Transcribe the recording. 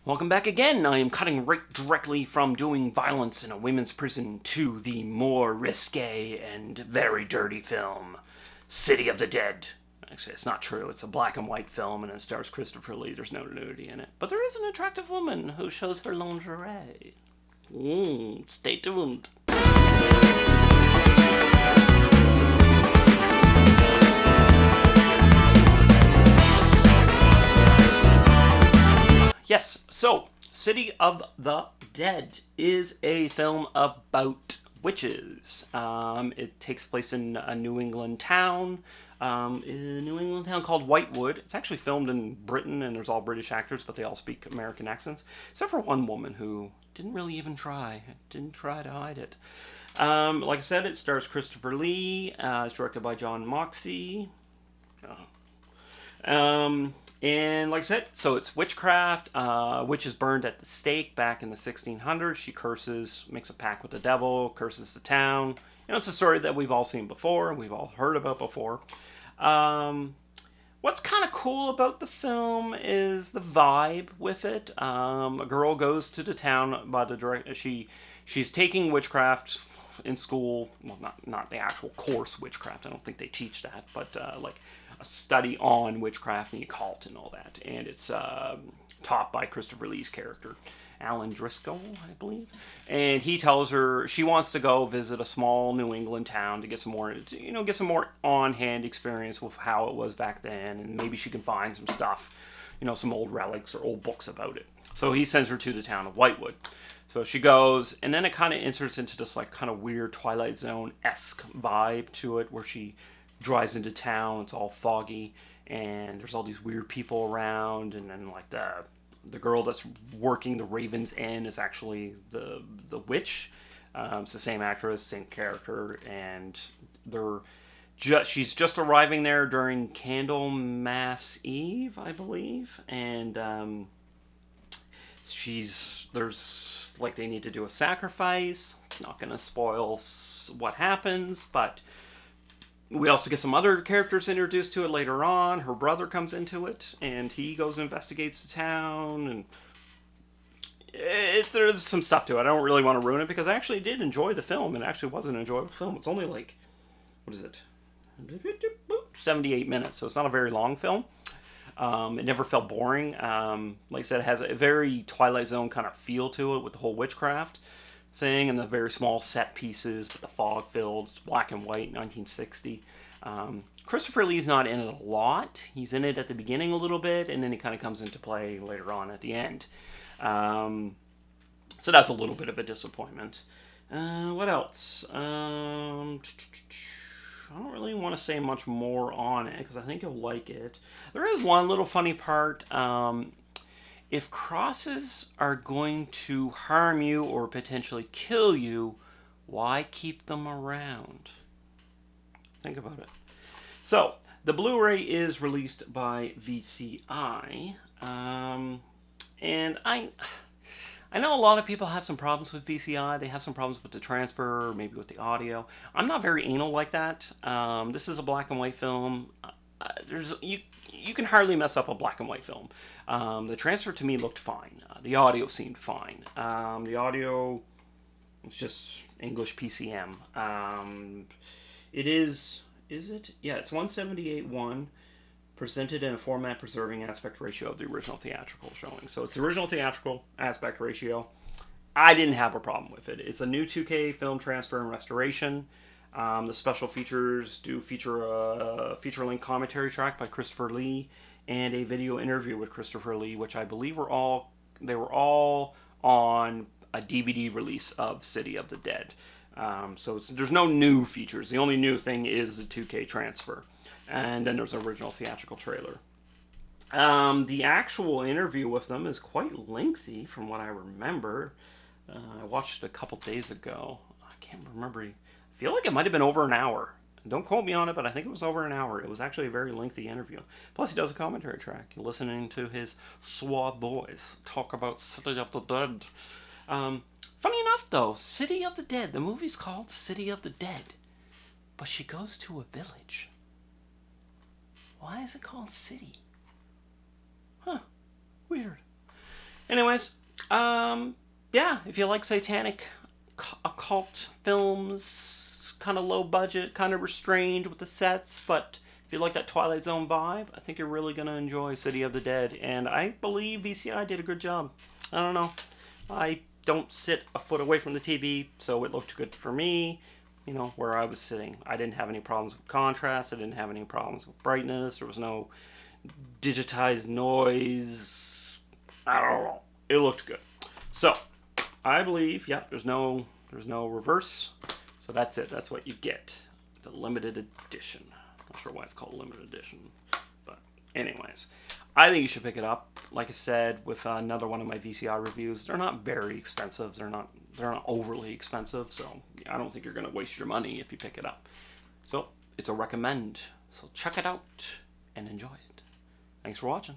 Welcome back again. I am cutting right directly from doing violence in a women's prison to the more risque and very dirty film, City of the Dead. Actually, it's not true. It's a black and white film and it stars Christopher Lee. There's no nudity in it. But there is an attractive woman who shows her lingerie. Stay tuned. Yes, so City of the Dead is a film about witches. It takes place in a New England town, called Whitewood. It's actually filmed in Britain, and there's all British actors, but they all speak American accents, except for one woman who didn't really even try. Didn't try to hide it. Like I said, it stars Christopher Lee. It's directed by John Moxey. And like I said, so it's witchcraft. Witch is burned at the stake back in the 1600s. She curses, makes a pact with the devil, curses the town. It's a story that we've all seen before, and we've all heard about before. What's kind of cool about the film is the vibe with it. A girl goes to the town by the she's taking witchcraft in school. Well, not the actual course witchcraft. I don't think they teach that, but like a study on witchcraft and the occult and all that. And it's taught by Christopher Lee's character, Alan Driscoll, I believe. And he tells her she wants to go visit a small New England town to get some more on-hand experience with how it was back then, and maybe she can find some stuff, some old relics or old books about it. So he sends her to the town of Whitewood. So she goes, and then it kind of enters into this like kind of weird Twilight Zone-esque vibe to it, where she drives into town. It's all foggy, and there's all these weird people around, and then like the girl that's working the Raven's Inn is actually the witch. It's the same actress, same character, and she's just arriving there during Candlemas Eve, I believe, and there's like they need to do a sacrifice. Not gonna spoil what happens, but we also get some other characters introduced to it later on. Her brother comes into it, and he goes and investigates the town, and there's some stuff to it. I don't really want to ruin it, because I actually did enjoy the film. It actually was an enjoyable film. It's only like, 78 minutes, so it's not a very long film. It never felt boring. Like I said, it has a very Twilight Zone kind of feel to it with the whole witchcraft thing and the very small set pieces with the fog filled. It's black and white, 1960. Christopher Lee's not in it a lot. He's in it at the beginning a little bit, and then he kind of comes into play later on at the end. So that's a little bit of a disappointment. What else? I don't really want to say much more on it, because I think you'll like it. There is one little funny part. If crosses are going to harm you or potentially kill you, why keep them around? Think about it. So, the Blu-ray is released by VCI. And I know a lot of people have some problems with VCI. They have some problems with the transfer, or maybe with the audio. I'm not very anal like that. This is a black and white film. You can hardly mess up a black and white film. The transfer to me looked fine. The audio seemed fine. The audio, it's just English PCM. It is it? Yeah, it's 178:1, presented in a format preserving aspect ratio of the original theatrical showing. So it's the original theatrical aspect ratio. I didn't have a problem with it. It's a new 2K film transfer and restoration. The special features do feature a feature-length commentary track by Christopher Lee and a video interview with Christopher Lee, which I believe were all on a DVD release of City of the Dead. So there's no new features. The only new thing is the 2K transfer, and then there's an original theatrical trailer. The actual interview with them is quite lengthy, from what I remember. I watched it a couple days ago. I can't remember. I feel like it might have been over an hour. Don't quote me on it, but I think it was over an hour. It was actually a very lengthy interview. Plus, he does a commentary track. You're listening to his suave voice talk about City of the Dead. Funny enough, though, City of the Dead, the movie's called City of the Dead, but she goes to a village. Why is it called City? Huh, weird. Anyways, yeah, if you like satanic occult films, kind of low budget, kind of restrained with the sets, but if you like that Twilight Zone vibe, I think you're really going to enjoy City of the Dead. And I believe VCI did a good job. I don't know. I don't sit a foot away from the TV, so it looked good for me, you know, where I was sitting. I didn't have any problems with contrast. I didn't have any problems with brightness. There was no digitized noise. I don't know. It looked good. So, I believe, yeah, there's no reverse. So that's it. That's what you get. The limited edition. Not sure why it's called limited edition. But anyways, I think you should pick it up. Like I said, with another one of my VCI reviews, they're not very expensive. They're not overly expensive. So I don't think you're going to waste your money if you pick it up. So it's a recommend. So check it out and enjoy it. Thanks for watching.